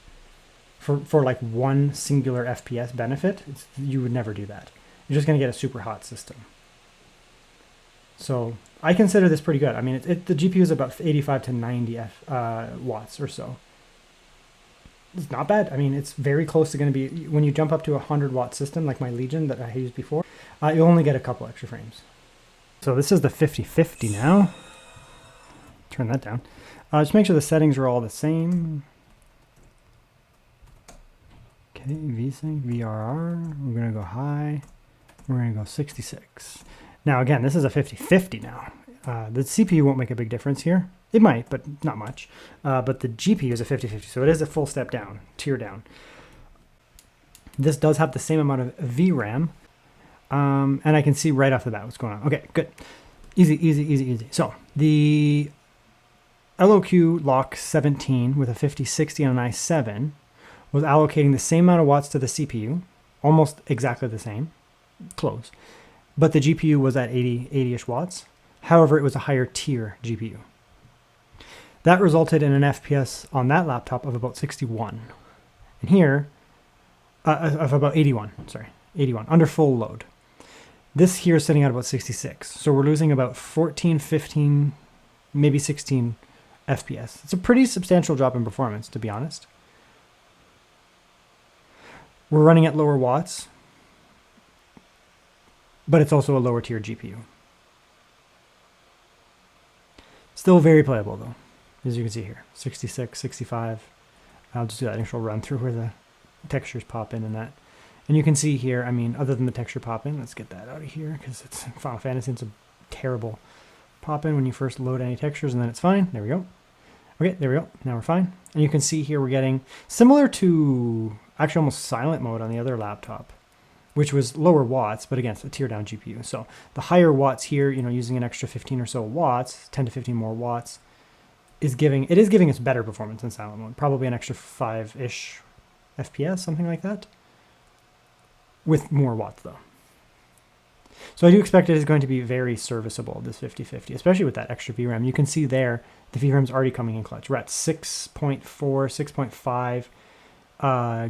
For like one singular FPS benefit, you would never do that. You're just going to get a super hot system. So I consider this pretty good. I mean, the GPU is about 85 to 90 watts or so. It's not bad. I mean, it's very close to going to be, when you jump up to a 100 watt system like my Legion that I used before, you'll only get a couple extra frames. So this is the 5050 now. Turn that down. Just make sure the settings are all the same. Okay, VSync, VRR, we're going to go high. We're going to go 66. Now again, this is a 5050 now. The CPU won't make a big difference here. It might, but not much. But the GPU is a 5050, so it is a full step down, tier down. This does have the same amount of VRAM, and I can see right off the bat what's going on. Okay, good. Easy, easy, easy, easy. So the LOQ lock 17 with a 5060 on an i7 was allocating the same amount of watts to the CPU, almost exactly the same, close. But the GPU was at 80-ish watts. However, it was a higher tier GPU. That resulted in an FPS on that laptop of about 61. And here, of about 81, sorry, 81, under full load. This here is sitting at about 66. So we're losing about 14, 15, maybe 16 FPS. It's a pretty substantial drop in performance, to be honest. We're running at lower watts, but it's also a lower tier GPU. Still very playable though, as you can see here, 66, 65. I'll just do that initial run through where the textures pop in and that. And you can see here, I mean, other than the texture pop in, let's get that out of here because it's Final Fantasy. It's a terrible pop in when you first load any textures and then it's fine. There we go. Okay, there we go. Now we're fine. And you can see here we're getting similar to actually almost silent mode on the other laptop, which was lower watts, but again, it's a tier down GPU. So the higher watts here, you know, using an extra 15 or so watts, 10 to 15 more watts, is giving us better performance in silent mode, probably an extra 5-ish FPS, something like that. With more watts though. So I do expect it is going to be very serviceable, this 5050, especially with that extra VRAM. You can see there, the VRAM is already coming in clutch. We're at 6.4, 6.5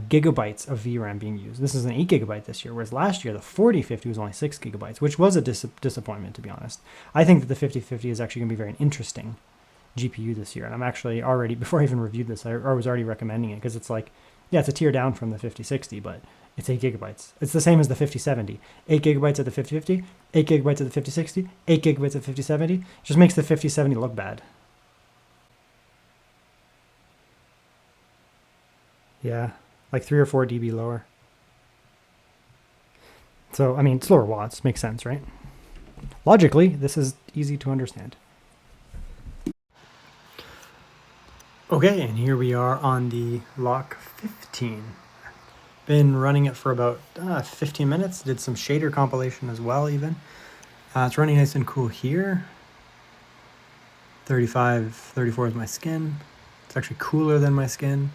gigabytes of VRAM being used. This is an 8 gigabyte this year, whereas last year the 4050 was only 6 gigabytes, which was a disappointment, to be honest. I think that the 5050 is actually going to be very interesting GPU this year, and I'm actually already, before I even reviewed this, I was already recommending it, because it's like, yeah, it's a tier down from the 5060, but it's 8 gigabytes. It's the same as the 5070. 8 gigabytes at the 5050, 8 gigabytes at the 5060, 8 gigabytes at the 5070. It just makes the 5070 look bad. Yeah, like 3 or 4 dB lower. So, I mean, it's lower watts. Makes sense, right? Logically, this is easy to understand. Okay, and here we are on the LOQ 15. Been running it for about 15 minutes. Did some shader compilation as well, even. It's running nice and cool here. 35, 34 is my skin. It's actually cooler than my skin.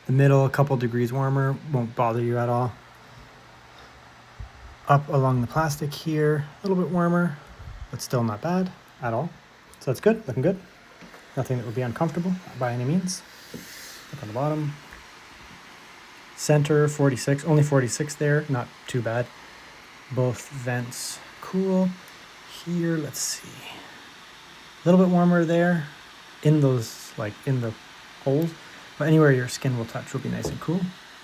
The middle, a couple degrees warmer, won't bother you at all. Up along the plastic here, a little bit warmer, but still not bad at all. So that's good, looking good. Nothing that would be uncomfortable by any means. Look on the bottom. Center, 46, only 46 there, not too bad. Both vents cool. Here, let's see. A little bit warmer there in those, like in the holes, but anywhere your skin will touch will be nice and cool.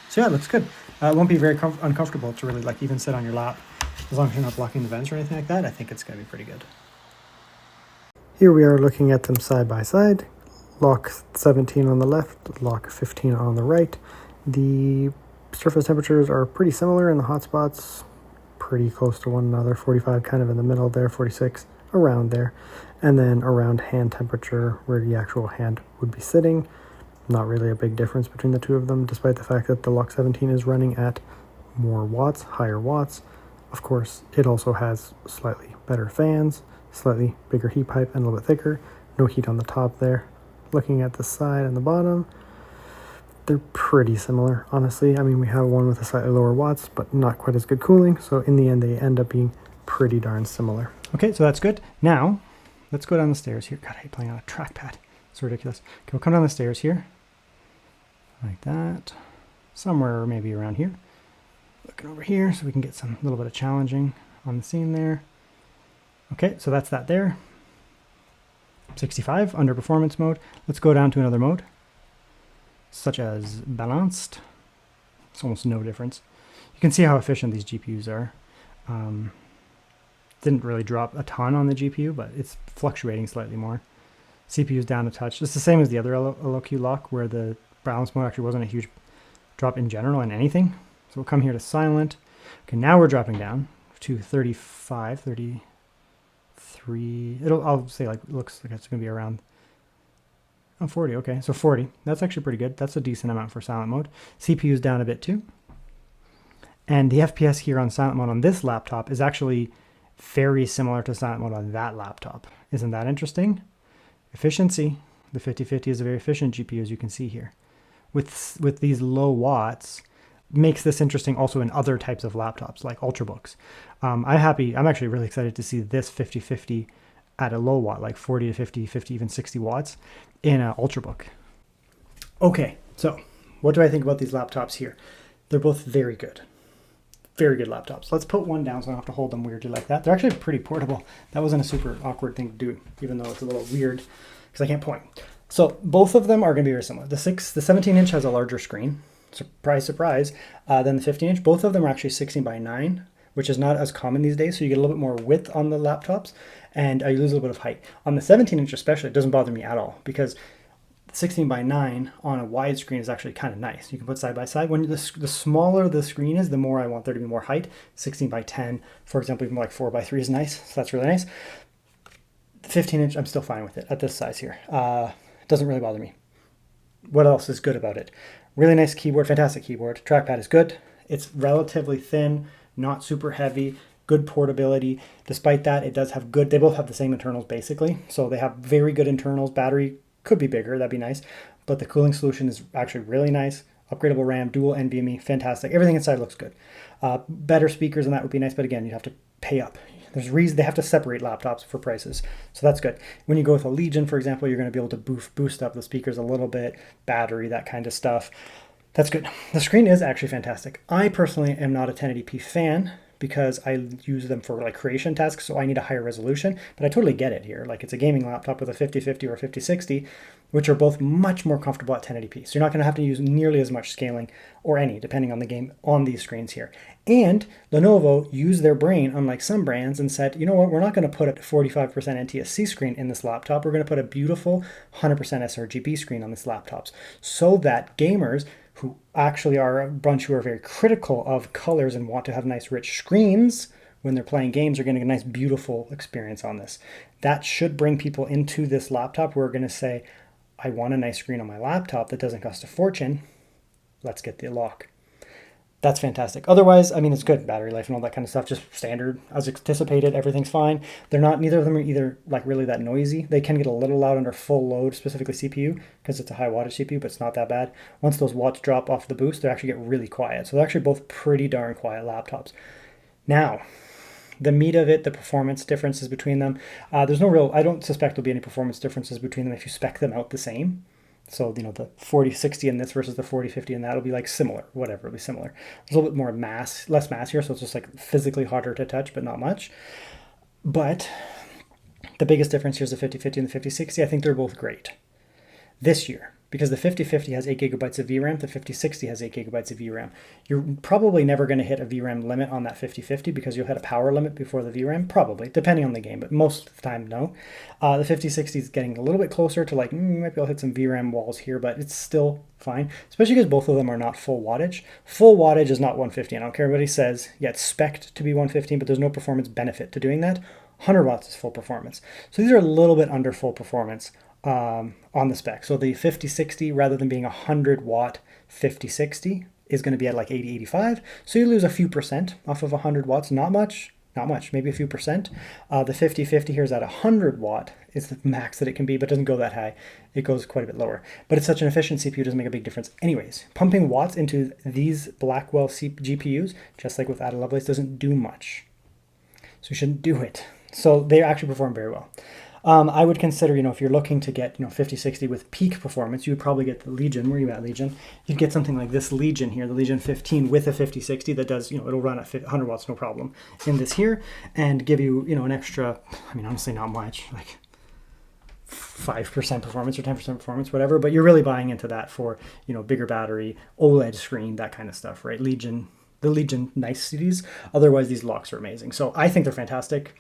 So yeah, it looks good. It won't be very uncomfortable to really like even sit on your lap. As long as you're not blocking the vents or anything like that, I think it's gonna be pretty good. Here we are looking at them side by side. LOQ 17 on the left, LOQ 15 on the right. The surface temperatures are pretty similar in the hotspots, pretty close to one another. 45 kind of in the middle there, 46 around there. And then around hand temperature where the actual hand would be sitting. Not really a big difference between the two of them, despite the fact that the LOQ 17 is running at more watts, higher watts. Of course, it also has slightly better fans, slightly bigger heat pipe and a little bit thicker. No heat on the top there. Looking at the side and the bottom, they're pretty similar, honestly. I mean, we have one with a slightly lower watts, but not quite as good cooling. So in the end, they end up being pretty darn similar. Okay, so that's good. Now, let's go down the stairs here. God, I hate playing on a trackpad. It's ridiculous. Okay, we'll come down the stairs here. Like that. Somewhere maybe around here. Looking over here so we can get some little bit of challenging on the scene there. Okay, so that's that there. 65 under performance mode. Let's go down to another mode, such as balanced. It's almost no difference. You can see how efficient these GPUs are. Didn't really drop a ton on the GPU, but it's fluctuating slightly more. CPU's down a touch. It's the same as the other LOQ lock, where the balance mode actually wasn't a huge drop in general in anything. So we'll come here to silent. Okay, now we're dropping down to 35, 33. I'll say like, looks like it's going to be around 40. Okay, so 40. That's actually pretty good. That's a decent amount for silent mode. CPU's down a bit too. And the FPS here on silent mode on this laptop is actually very similar to silent mode on that laptop. Isn't that interesting? Efficiency. The 5050 is a very efficient GPU, as you can see here. With these low watts, makes this interesting also in other types of laptops like ultrabooks. I'm actually really excited to see this 5050 at a low watt, like 40 to 50, 50, even 60 watts in an ultrabook. Okay, so what do I think about these laptops here? They're both very good. Very good laptops. Let's put one down so I don't have to hold them weirdly like that. They're actually pretty portable. That wasn't a super awkward thing to do, even though it's a little weird because I can't point. So both of them are going to be very similar. The 17-inch has a larger screen. Surprise, surprise. Than the 15-inch. Both of them are actually 16 by 9, which is not as common these days. So you get a little bit more width on the laptops and you lose a little bit of height. On the 17-inch especially, it doesn't bother me at all because 16 by 9 on a wide screen is actually kind of nice. You can put side by side. When the smaller the screen is, the more I want there to be more height. 16 by 10, for example, even like 4 by 3 is nice. So that's really nice. The 15-inch, I'm still fine with it at this size here. It doesn't really bother me. What else is good about it? Really nice keyboard, fantastic keyboard. Trackpad is good. It's relatively thin, not super heavy, good portability. Despite that, it does have good, they both have the same internals basically. So they have very good internals. Battery could be bigger, that'd be nice. But the cooling solution is actually really nice. upgradable RAM, dual NVMe, fantastic. Everything inside looks good. Better speakers and that would be nice, but again, you'd have to pay up. There's reason they have to separate laptops for prices, so that's good. When you go with a Legion, for example, you're going to be able to boost up the speakers a little bit, battery, that kind of stuff. That's good. The screen is actually fantastic. I personally am not a 1080p fan because I use them for like creation tasks, so I need a higher resolution, but I totally get it here. Like it's a gaming laptop with a 5050 or 5060, which are both much more comfortable at 1080p. So you're not going to have to use nearly as much scaling or any, depending on the game, on these screens here. And Lenovo used their brain, unlike some brands, and said, you know what, we're not going to put a 45% NTSC screen in this laptop. We're going to put a beautiful 100% sRGB screen on this laptops so that gamers who actually are a bunch who are very critical of colors and want to have nice rich screens when they're playing games are getting a nice beautiful experience on this. That should bring people into this laptop who are going to say, I want a nice screen on my laptop that doesn't cost a fortune. Let's get the LOQ. That's fantastic. Otherwise, I mean, it's good. Battery life and all that kind of stuff, just standard as anticipated. Everything's fine. Neither of them are either like really that noisy. They can get a little loud under full load, specifically CPU, because it's a high wattage CPU, but it's not that bad. Once those watts drop off the boost, they actually get really quiet. So they're actually both pretty darn quiet laptops. Now, the meat of it, the performance differences between them. There's no real, I don't suspect there'll be any performance differences between them if you spec them out the same. So, you know, the 4060 in this versus the 4050 in that will be like similar, whatever, it'll be similar. There's a little bit more mass, less mass here, so it's just like physically harder to touch, but not much. But the biggest difference here is the 5050 and the 5060. I think they're both great this year because the 5050 has 8 gigabytes of VRAM, the 5060 has 8 gigabytes of VRAM. You're probably never going to hit a VRAM limit on that 5050 because you'll hit a power limit before the VRAM, probably, depending on the game, but most of the time, no. The 5060 is getting a little bit closer to like, you might be able to hit some VRAM walls here, but it's still fine, especially because both of them are not full wattage. Full wattage is not 150. I don't care what he says. Yeah, it's spec'd to be 115, but there's no performance benefit to doing that. 100 watts is full performance. So these are a little bit under full performance on the spec. So the 5060, rather than being a 100 watt 5060, is going to be at like 80, 85. So you lose a few percent off of 100 watts. Not much, maybe a few percent. The 5050 here is at 100 watt. It's the max that it can be, but doesn't go that high. It goes quite a bit lower. But it's such an efficient CPU, it doesn't make a big difference. Anyways, pumping watts into these Blackwell GPUs, just like with Ada Lovelace, doesn't do much. So you shouldn't do it. So they actually perform very well. I would consider, if you're looking to get, 5060 with peak performance, you would probably get the Legion. Where are you at, Legion? You'd get something like this Legion here, the Legion 15 with a 5060 that does, it'll run at 100 watts, no problem, in this here, and give you, an extra, honestly, not much, like 5% performance or 10% performance, whatever, but you're really buying into that for, bigger battery, OLED screen, that kind of stuff, right? The Legion niceties. Otherwise, these LOQs are amazing. So I think they're fantastic.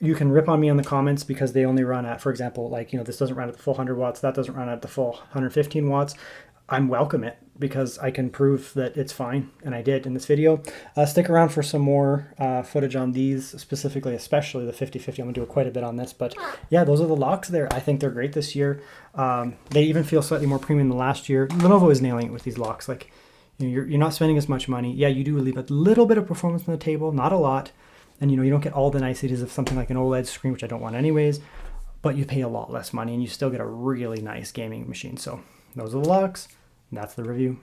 You can rip on me on the comments because they only run at, for example, like, this doesn't run at the full 100 watts, that doesn't run at the full 115 watts. I'm welcome it because I can prove that it's fine, and I did in this video. Stick around for some more footage on these, specifically, especially the 5050. I'm going to do quite a bit on this, but yeah, those are the LOQs there. I think they're great this year. They even feel slightly more premium than last year. Lenovo is nailing it with these LOQs. Like, you're not spending as much money. Yeah, you do leave a little bit of performance on the table, not a lot. And you don't get all the niceties of something like an OLED screen, which I don't want anyways, but you pay a lot less money and you still get a really nice gaming machine. So those are the LOQs. That's the review.